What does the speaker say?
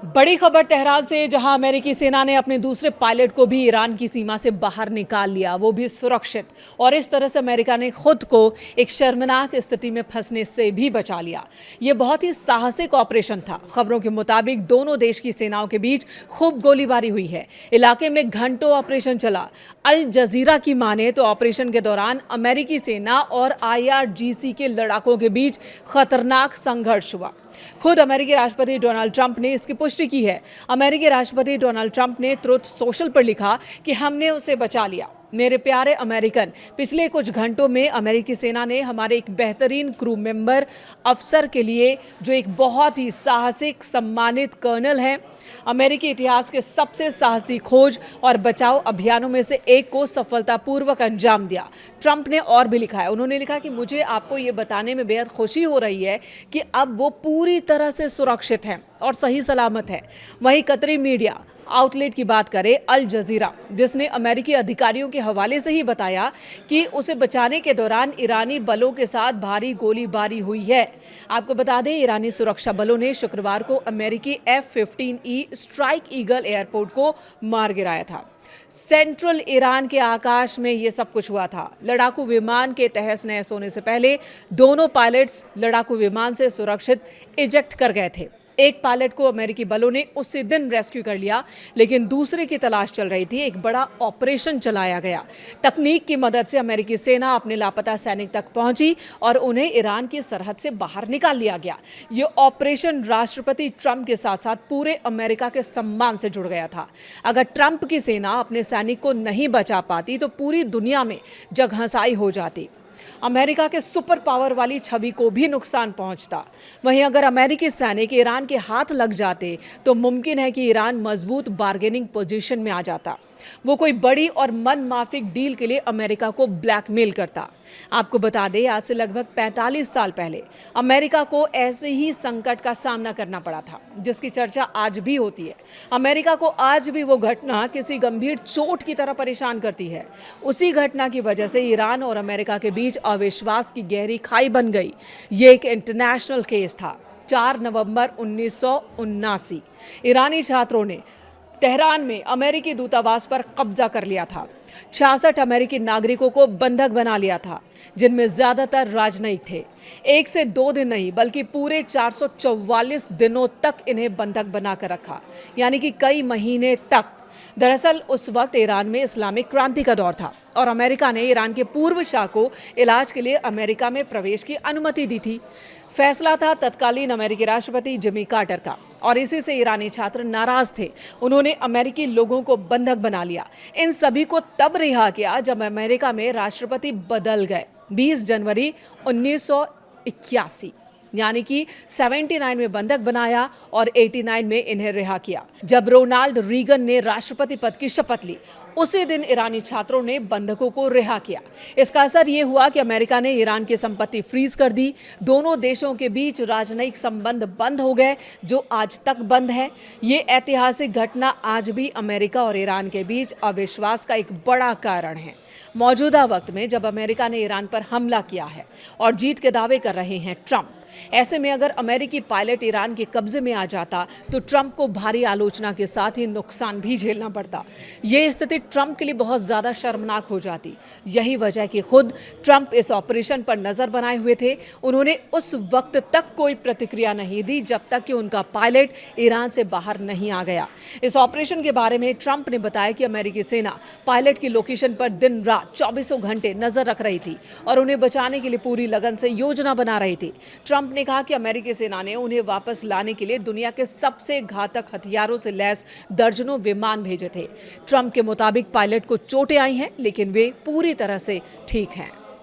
बड़ी खबर तेहरान से, जहां अमेरिकी सेना ने अपने दूसरे पायलट को भी ईरान की सीमा से बाहर निकाल लिया, वो भी सुरक्षित। और इस तरह से अमेरिका ने खुद को एक शर्मनाक स्थिति में फंसने से भी बचा लिया। ये बहुत ही साहसिक ऑपरेशन था। खबरों के मुताबिक दोनों देश की सेनाओं के बीच खूब गोलीबारी हुई है। इलाके में घंटों ऑपरेशन चला। अल जजीरा की माने तो ऑपरेशन के दौरान अमेरिकी सेना और IRGC के लड़ाकों के बीच खतरनाक संघर्ष हुआ। खुद अमेरिकी राष्ट्रपति डोनाल्ड ट्रंप ने इसकी पुष्टि की है। अमेरिकी राष्ट्रपति डोनाल्ड ट्रंप ने ट्रुथ सोशल पर लिखा कि हमने उसे बचा लिया। मेरे प्यारे अमेरिकन, पिछले कुछ घंटों में अमेरिकी सेना ने हमारे एक बेहतरीन क्रू मेंबर अफसर के लिए, जो एक बहुत ही साहसिक सम्मानित कर्नल हैं, अमेरिकी इतिहास के सबसे साहसी खोज और बचाव अभियानों में से एक को सफलतापूर्वक अंजाम दिया। ट्रंप ने और भी लिखा है। उन्होंने लिखा कि मुझे आपको ये बताने में बेहद खुशी हो रही है कि अब वो पूरी तरह से सुरक्षित हैं और सही सलामत है। वहीं कतरी मीडिया आउटलेट की बात करें, अल जजीरा, जिसने अमेरिकी अधिकारियों के हवाले से ही बताया कि उसे बचाने के दौरान ईरानी बलों के साथ भारी गोलीबारी हुई है। आपको बता दें, ईरानी सुरक्षा बलों ने शुक्रवार को अमेरिकी F-15E स्ट्राइक ईगल एयरपोर्ट को मार गिराया था। सेंट्रल ईरान के आकाश में ये सब कुछ हुआ था। लड़ाकू विमान के तहस नहस होने से पहले दोनों पायलट्स लड़ाकू विमान से सुरक्षित इजेक्ट कर गए थे। एक पायलट को अमेरिकी बलों ने उसी दिन रेस्क्यू कर लिया, लेकिन दूसरे की तलाश चल रही थी। एक बड़ा ऑपरेशन चलाया गया। तकनीक की मदद से अमेरिकी सेना अपने लापता सैनिक तक पहुंची और उन्हें ईरान की सरहद से बाहर निकाल लिया गया। ये ऑपरेशन राष्ट्रपति ट्रंप के साथ साथ पूरे अमेरिका के सम्मान से जुड़ गया था। अगर ट्रंप की सेना अपने सैनिक को नहीं बचा पाती तो पूरी दुनिया में जगहंसाई हो जाती। अमेरिका के सुपर पावर वाली छवि को भी नुकसान पहुंचता। वहीं अगर अमेरिकी सैनिक ईरान के हाथ लग जाते तो मुमकिन है कि ईरान मजबूत बार्गेनिंग पोजीशन में आ जाता। वो कोई बड़ी और मनमाफिक डील के लिए अमेरिका को ब्लैकमेल करता। आपको बता दें, आज से लगभग 45 साल पहले अमेरिका को ऐसे ही संकट का सामना करना पड़ा था, जिसकी चर्चा आज भी होती है। अमेरिका को आज भी वो घटना किसी गंभीर चोट की तरह परेशान करती है। उसी घटना की वजह से ईरान और अमेरिका के बीच अविश्वास की गहरी खाई बन गई। ये एक इंटरनेशनल केस था। 4 नवंबर 1979 ईरानी छात्रों ने तेहरान में अमेरिकी दूतावास पर कब्जा कर लिया था। 66 अमेरिकी नागरिकों को बंधक बना लिया था, जिनमें ज्यादातर राजनयिक थे। 1 से 2 दिन नहीं, बल्कि पूरे 444 दिनों तक इन्हें बंधक बनाकर रखा, यानी कि कई महीने तक। दरअसल उस वक्त ईरान में इस्लामिक क्रांति का दौर था और अमेरिका ने ईरान के पूर्व शाह को इलाज के लिए अमेरिका में प्रवेश की अनुमति दी थी। फैसला था तत्कालीन अमेरिकी राष्ट्रपति जिमी कार्टर का, और इसी से ईरानी छात्र नाराज थे। उन्होंने अमेरिकी लोगों को बंधक बना लिया। इन सभी को तब रिहा किया जब अमेरिका में राष्ट्रपति बदल गए। 20 जनवरी 1981, यानी कि 79 में बंधक बनाया और 89 में इन्हें रिहा किया। जब रोनाल्ड रीगन ने राष्ट्रपति पद की शपथ ली, उसी दिन ईरानी छात्रों ने बंधकों को रिहा किया। इसका असर ये हुआ कि अमेरिका ने ईरान की संपत्ति फ्रीज कर दी। दोनों देशों के बीच राजनयिक संबंध बंद हो गए, जो आज तक बंद है। ये ऐतिहासिक घटना आज भी अमेरिका और ईरान के बीच अविश्वास का एक बड़ा कारण है। मौजूदा वक्त में जब अमेरिका ने ईरान पर हमला किया है और जीत के दावे कर रहे हैं ट्रंप, ऐसे में अगर अमेरिकी पायलट ईरान के कब्जे में आ जाता तो ट्रंप को भारी आलोचना के साथ ही नुकसान भी झेलना पड़ता। ये स्थिति ट्रंप के लिए बहुत ज्यादा शर्मनाक हो जाती। यही वजह कि खुद ट्रंप इस ऑपरेशन पर नजर बनाए हुए थे। उन्होंने उस वक्त तक कोई प्रतिक्रिया नहीं दी जब तक कि उनका पायलट ईरान से बाहर नहीं आ गया। इस ऑपरेशन के बारे में ट्रंप ने बताया कि अमेरिकी सेना पायलट की लोकेशन पर दिन रात 24 घंटे नजर रख रही थी और उन्हें बचाने के लिए पूरी लगन से योजना बना रही थी। ट्रंप ने कहा कि अमेरिकी सेना ने उन्हें वापस लाने के लिए दुनिया के सबसे घातक हथियारों से लैस दर्जनों विमान भेजे थे। ट्रंप के मुताबिक पायलट को चोटें आई हैं, लेकिन वे पूरी तरह से ठीक हैं।